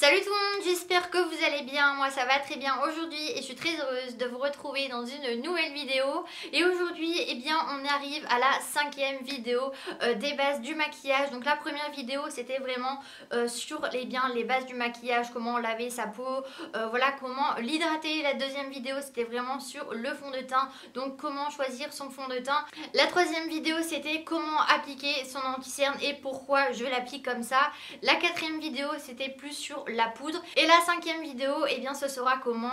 Salut tout le monde, j'espère que vous allez bien, moi ça va très bien aujourd'hui et je suis très heureuse de vous retrouver dans une nouvelle vidéo. Et aujourd'hui, eh bien, on arrive à la 5e vidéo des bases du maquillage. Donc la première vidéo c'était vraiment sur les bases du maquillage, comment laver sa peau, voilà comment l'hydrater. La deuxième vidéo c'était vraiment sur le fond de teint, donc comment choisir son fond de teint. La troisième vidéo c'était comment appliquer son anti-cerne et pourquoi je l'applique comme ça. La quatrième vidéo c'était plus sur la poudre. Et la 5e vidéo, eh bien, ce sera comment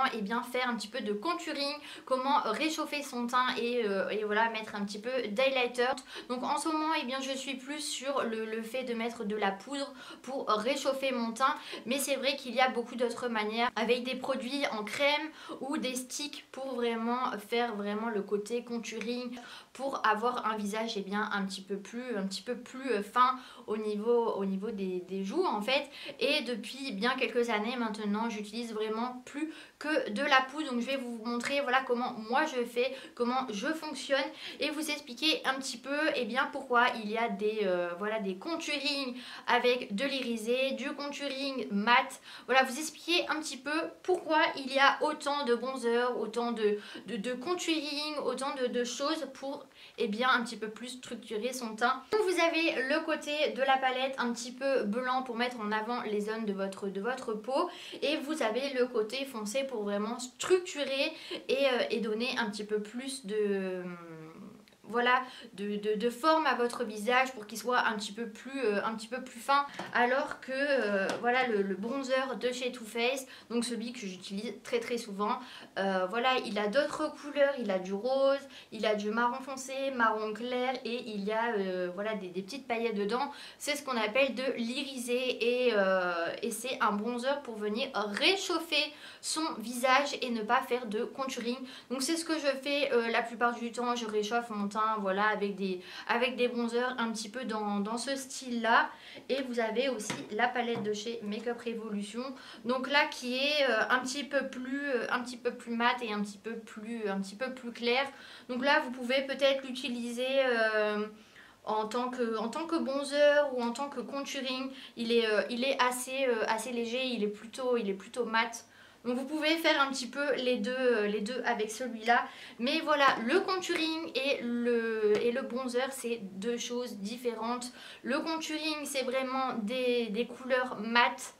faire un petit peu de contouring, comment réchauffer son teint et voilà, mettre un petit peu d'highlighter. Donc en ce moment, eh bien, je suis plus sur le fait de mettre de la poudre pour réchauffer mon teint. Mais c'est vrai qu'il y a beaucoup d'autres manières avec des produits en crème ou des sticks pour vraiment faire vraiment le côté contouring, pour avoir un visage eh bien, un petit peu plus fin au niveau des joues en fait. Et depuis bien quelques années maintenant, j'utilise vraiment plus que de la poudre. Donc je vais vous montrer voilà comment moi je fais, comment je fonctionne et vous expliquer un petit peu pourquoi il y a des contourings avec de l'irisé, du contouring mat. Voilà, vous expliquer un petit peu pourquoi il y a autant de bronzer, autant de contouring, autant de choses pour un petit peu plus structurer son teint. Donc vous avez le côté de la palette un petit peu blanc pour mettre en avant les zones de votre peau, et vous avez le côté foncé pour vraiment structurer et donner un petit peu plus de forme à votre visage pour qu'il soit un petit peu plus fin, alors que voilà le bronzer de chez Too Faced, donc celui que j'utilise très souvent, voilà, il a d'autres couleurs, il a du rose, il a du marron foncé, marron clair, et il y a voilà des petites paillettes dedans. C'est ce qu'on appelle de l'irisé, et c'est un bronzer pour venir réchauffer son visage et ne pas faire de contouring. Donc c'est ce que je fais la plupart du temps, je réchauffe mon teint voilà avec des bronzers un petit peu dans ce style là. Et vous avez aussi la palette de chez Makeup Revolution, donc là qui est un petit peu plus mat et un petit peu plus clair. Donc là vous pouvez peut-être l'utiliser en tant que bronzer ou en tant que contouring. Il est assez léger, il est plutôt mat. Donc vous pouvez faire un petit peu les deux avec celui-là. Mais voilà, le contouring et le bronzer, c'est deux choses différentes. Le contouring, c'est vraiment des couleurs mat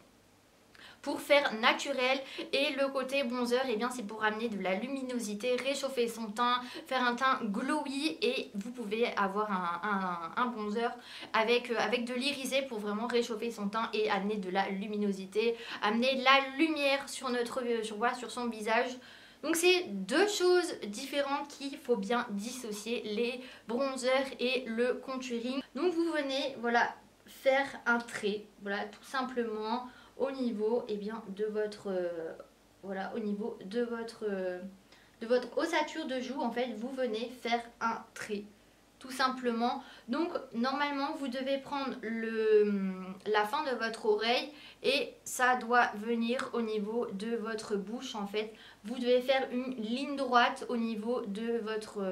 pour faire naturel, et le côté bronzer c'est pour amener de la luminosité, réchauffer son teint, faire un teint glowy. Et vous pouvez avoir un bronzer avec de l'irisé pour vraiment réchauffer son teint et amener de la luminosité, amener la lumière sur son visage. Donc c'est deux choses différentes qu'il faut bien dissocier, les bronzers et le contouring. Donc vous venez voilà faire un trait, voilà tout simplement au niveau de votre de votre ossature de joue. En fait, vous venez faire un trait tout simplement. Donc normalement vous devez prendre la fin de votre oreille et ça doit venir au niveau de votre bouche. En fait, vous devez faire une ligne droite au niveau de votre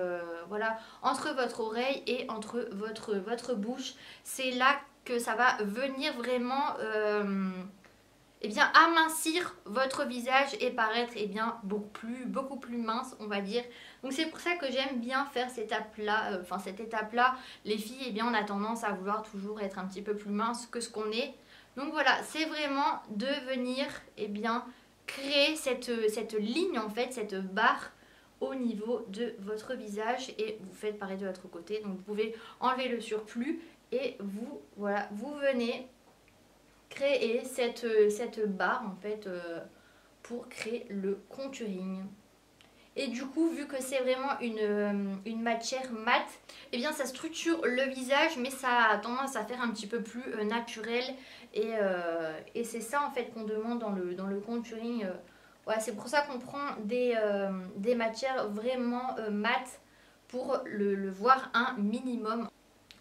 entre votre oreille et entre votre bouche. C'est là que ça va venir vraiment amincir votre visage et paraître beaucoup plus mince, on va dire. Donc c'est pour ça que j'aime bien faire cette étape là. Les filles on a tendance à vouloir toujours être un petit peu plus mince que ce qu'on est. Donc voilà, c'est vraiment de venir créer cette ligne en fait, cette barre au niveau de votre visage, et vous faites pareil de l'autre côté. Donc vous pouvez enlever le surplus et vous venez créer cette barre en fait pour créer le contouring. Et du coup, vu que c'est vraiment une matière mate, ça structure le visage, mais ça a tendance à faire un petit peu plus naturel. Et c'est ça en fait qu'on demande dans le contouring. Ouais, c'est pour ça qu'on prend des matières vraiment mates pour le voir un minimum.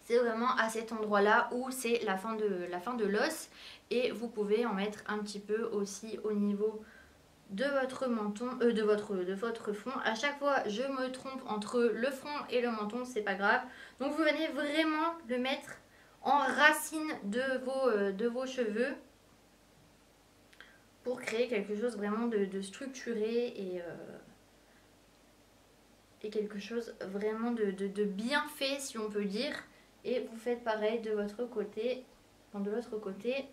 C'est vraiment à cet endroit là où c'est la fin de l'os, et vous pouvez en mettre un petit peu aussi au niveau de votre menton, de votre front. À chaque fois je me trompe entre le front et le menton, c'est pas grave. Donc vous venez vraiment le mettre en racine de vos cheveux. pour créer quelque chose vraiment de structuré et quelque chose vraiment de bien fait, si on peut dire. Et vous faites pareil de votre côté, de l'autre côté.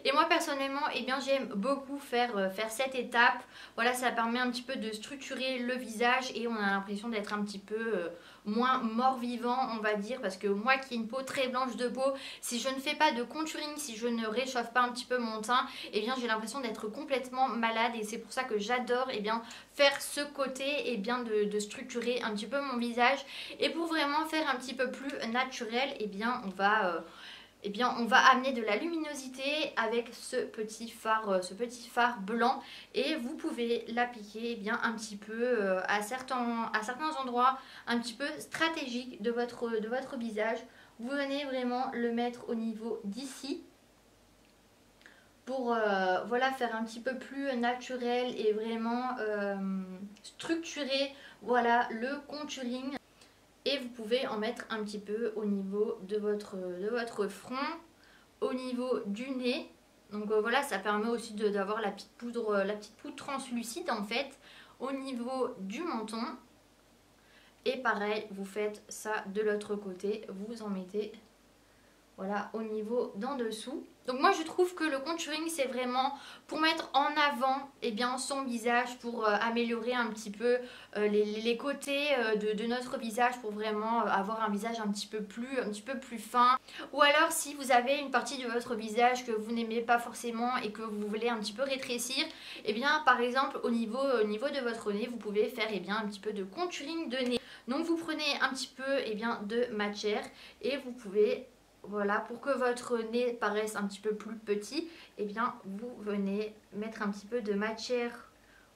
Et moi personnellement, eh bien j'aime beaucoup faire cette étape. Voilà, ça permet un petit peu de structurer le visage et on a l'impression d'être un petit peu moins mort-vivant, on va dire. Parce que moi qui ai une peau très blanche de peau, si je ne fais pas de contouring, si je ne réchauffe pas un petit peu mon teint, eh bien j'ai l'impression d'être complètement malade. Et c'est pour ça que j'adore faire ce côté de structurer un petit peu mon visage. Et pour vraiment faire un petit peu plus naturel, on va amener de la luminosité avec ce petit phare blanc et vous pouvez l'appliquer un petit peu à certains endroits un petit peu stratégiques de votre visage. Vous venez vraiment le mettre au niveau d'ici pour voilà, faire un petit peu plus naturel et vraiment structurer voilà, le contouring. Et vous pouvez en mettre un petit peu au niveau de votre front, au niveau du nez. Donc voilà, ça permet aussi d'avoir la petite poudre translucide en fait, au niveau du menton. Et pareil, vous faites ça de l'autre côté, vous en mettez voilà, au niveau d'en dessous. Donc moi je trouve que le contouring c'est vraiment pour mettre en avant son visage, pour améliorer un petit peu les côtés de notre visage, pour vraiment avoir un visage un petit peu plus fin. Ou alors si vous avez une partie de votre visage que vous n'aimez pas forcément et que vous voulez un petit peu rétrécir, par exemple au niveau de votre nez, vous pouvez faire un petit peu de contouring de nez. Donc vous prenez un petit peu de matière et vous pouvez... Voilà, pour que votre nez paraisse un petit peu plus petit, vous venez mettre un petit peu de matière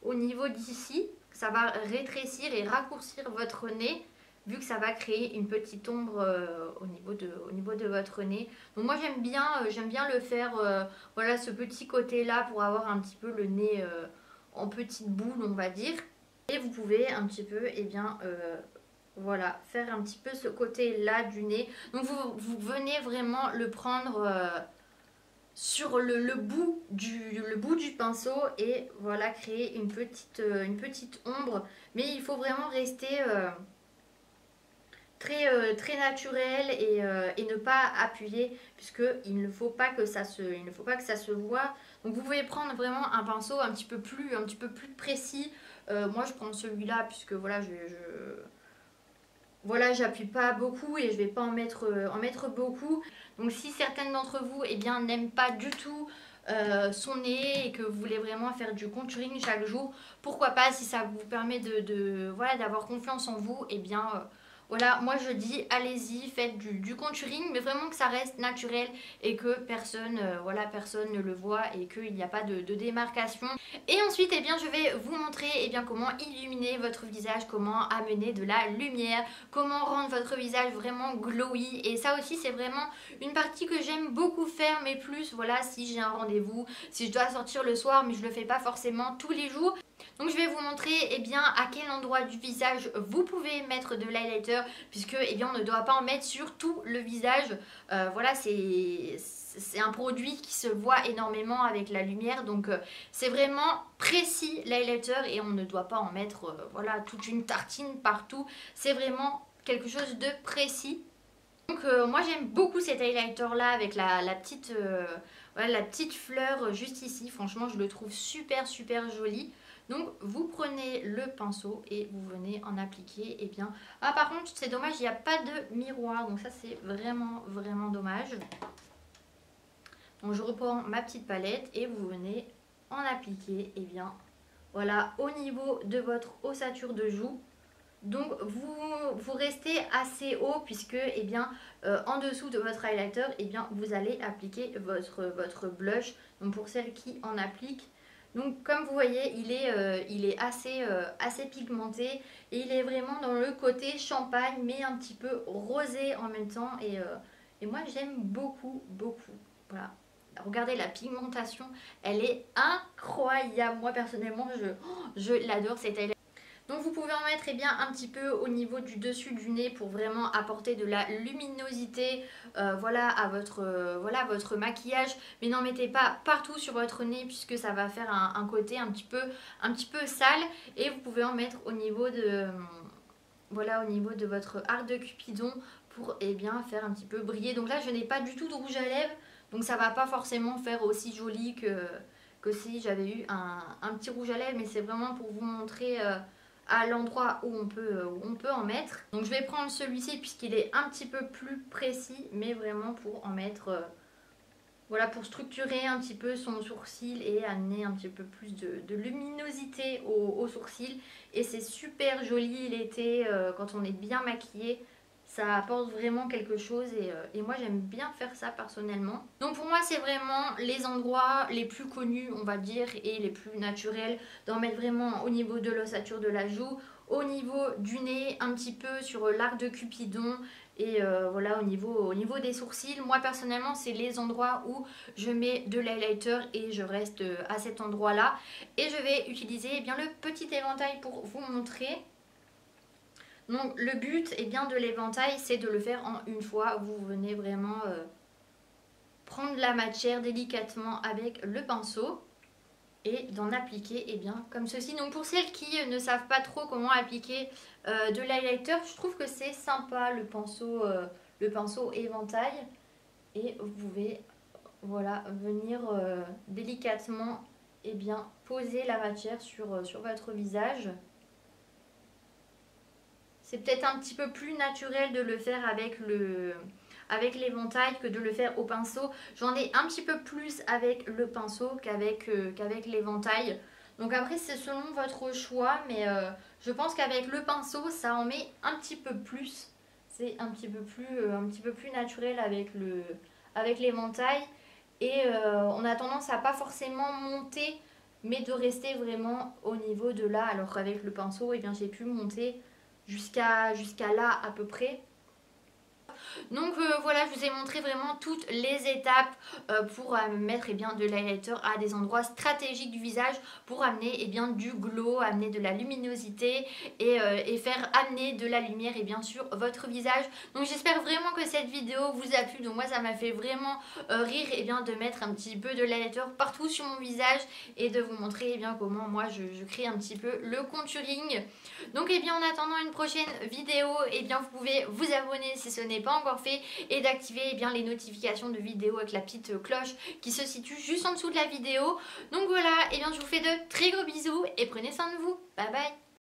au niveau d'ici. Ça va rétrécir et raccourcir votre nez, vu que ça va créer une petite ombre au niveau de votre nez. Donc moi j'aime bien le faire, voilà, ce petit côté-là pour avoir un petit peu le nez en petite boule, on va dire. Et vous pouvez un petit peu, voilà, faire un petit peu ce côté là du nez. Donc vous venez vraiment le prendre sur le bout du pinceau et voilà, créer une petite ombre. Mais il faut vraiment rester très naturel et ne pas appuyer, puisque il ne faut pas que ça se voit. Donc vous pouvez prendre vraiment un pinceau un petit peu plus précis. Moi je prends celui-là puisque voilà, voilà, j'appuie pas beaucoup et je vais pas en mettre beaucoup. Donc si certaines d'entre vous n'aiment pas du tout son nez et que vous voulez vraiment faire du contouring chaque jour, pourquoi pas, si ça vous permet voilà, d'avoir confiance en vous, voilà, moi je dis allez-y, faites du contouring, mais vraiment que ça reste naturel et que personne ne le voit et qu'il n'y a pas de démarcation. Et ensuite, je vais vous montrer comment illuminer votre visage, comment amener de la lumière, comment rendre votre visage vraiment glowy. Et ça aussi, c'est vraiment une partie que j'aime beaucoup faire, mais plus, voilà, si j'ai un rendez-vous, si je dois sortir le soir, mais je le fais pas forcément tous les jours. Donc je vais vous montrer à quel endroit du visage vous pouvez mettre de l'highlighter, puisque on ne doit pas en mettre sur tout le visage. Voilà, c'est un produit qui se voit énormément avec la lumière, donc c'est vraiment précis l'highlighter et on ne doit pas en mettre voilà, toute une tartine partout. C'est vraiment quelque chose de précis. Donc moi j'aime beaucoup cet highlighter là avec la petite fleur juste ici. Franchement je le trouve super joli. Donc vous prenez le pinceau et vous venez en appliquer. Ah par contre c'est dommage, il n'y a pas de miroir, donc ça c'est vraiment dommage. Donc je reprends ma petite palette et vous venez en appliquer voilà, au niveau de votre ossature de joue. Donc vous restez assez haut puisque en dessous de votre highlighter vous allez appliquer votre blush. Donc pour celles qui en appliquent. Donc comme vous voyez, il est assez pigmenté et il est vraiment dans le côté champagne mais un petit peu rosé en même temps et moi j'aime beaucoup. Voilà. Regardez la pigmentation, elle est incroyable. Moi personnellement je l'adore cette highlighter. Donc vous pouvez en mettre bien un petit peu au niveau du dessus du nez pour vraiment apporter de la luminosité voilà, à votre maquillage. Mais n'en mettez pas partout sur votre nez puisque ça va faire un côté un petit peu sale. Et vous pouvez en mettre au niveau de, voilà, au niveau de votre arc de Cupidon pour bien faire un petit peu briller. Donc là je n'ai pas du tout de rouge à lèvres, donc ça va pas forcément faire aussi joli que si j'avais eu un petit rouge à lèvres. Mais c'est vraiment pour vous montrer à l'endroit où on peut en mettre. Donc je vais prendre celui-ci puisqu'il est un petit peu plus précis, mais vraiment pour en mettre, voilà, pour structurer un petit peu son sourcil et amener un petit peu plus de luminosité au sourcil. Et c'est super joli l'été quand on est bien maquillé. Ça apporte vraiment quelque chose et moi j'aime bien faire ça personnellement. Donc pour moi c'est vraiment les endroits les plus connus on va dire et les plus naturels d'en mettre vraiment au niveau de l'ossature de la joue, au niveau du nez, un petit peu sur l'arc de Cupidon et voilà au niveau des sourcils. Moi personnellement c'est les endroits où je mets de l'highlighter et je reste à cet endroit là. Et je vais utiliser eh bien, le petit éventail pour vous montrer. Donc le but de l'éventail c'est de le faire en une fois. Vous venez vraiment prendre la matière délicatement avec le pinceau et d'en appliquer comme ceci. Donc pour celles qui ne savent pas trop comment appliquer de l'highlighter, je trouve que c'est sympa le pinceau éventail. Et vous pouvez voilà, venir délicatement poser la matière sur votre visage. C'est peut-être un petit peu plus naturel de le faire avec l'éventail que de le faire au pinceau. J'en ai un petit peu plus avec le pinceau qu'avec l'éventail. Donc après c'est selon votre choix, mais je pense qu'avec le pinceau ça en met un petit peu plus. C'est un petit peu plus naturel avec l'éventail. Et on a tendance à pas forcément monter, mais de rester vraiment au niveau de là. Alors qu'avec le pinceau, j'ai pu monter jusqu'à là à peu près. Donc voilà, je vous ai montré vraiment toutes les étapes pour mettre de l'highlighter à des endroits stratégiques du visage pour amener du glow, amener de la luminosité et faire amener de la lumière sur votre visage. Donc j'espère vraiment que cette vidéo vous a plu. Donc moi ça m'a fait vraiment rire de mettre un petit peu de l'highlighter partout sur mon visage et de vous montrer comment moi je crée un petit peu le contouring. Donc en attendant une prochaine vidéo, vous pouvez vous abonner si ce n'est pas encore fait et d'activer les notifications de vidéos avec la petite cloche qui se situe juste en dessous de la vidéo. Donc voilà, je vous fais de très gros bisous et prenez soin de vous. Bye bye.